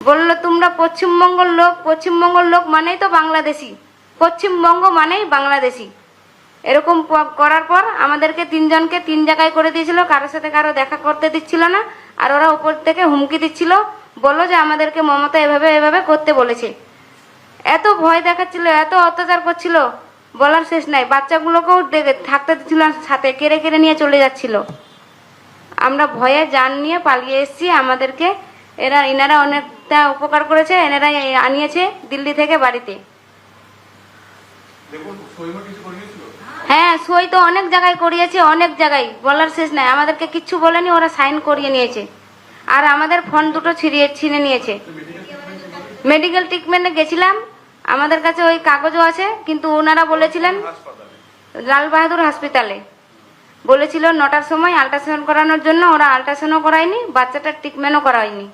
বললো তোমরা পশ্চিমবঙ্গের লোক মানেই তো বাংলাদেশি, পশ্চিমবঙ্গ মানেই বাংলাদেশি। এরকম করার পর আমাদেরকে তিনজনকে তিন জায়গায় করে দিয়েছিল, কারোর সাথে কারো দেখা করতে দিচ্ছিল না। আর ওরা উপর থেকে হুমকি দিচ্ছিল, বললো যে আমাদেরকে মমতা এভাবে এভাবে করতে বলেছে। এত ভয় দেখাচ্ছিল, এত অত্যাচার করছিল, বলার শেষ নাই। বাচ্চাগুলোকেও থাকতে দিচ্ছিল সাথে, কেড়ে কেড়ে নিয়ে চলে যাচ্ছিল। আমরা ভয়ে জান নিয়ে পালিয়ে এসেছি। আমাদেরকে ইনারা অনেকটা উপকার করেছে, এনারা আনিয়েছে দিল্লি থেকে বাড়িতে। হ্যাঁ, সই তো অনেক জায়গায় করিয়েছে, অনেক জায়গায়, বলার শেষ নাই। আমাদেরকে কিচ্ছু বলেনি, ওরা সাইন করিয়ে নিয়েছে। আর আমাদের ফোন দুটো ছিঁড়ে নিয়েছে। মেডিকেল ট্রিটমেন্টে গেছিলাম, আমাদের কাছে ওই কাগজও আছে, কিন্তু ওনারা বলেছিলেন লাল বাহাদুর হাসপাতালে বলেছিল 9টার সময় আল্ট্রাসাউন্ড করানোর জন্য। ওরা আল্ট্রাসাউন্ডও করায়নি, বাচ্চাটার ট্রিটমেন্টও করায়নি।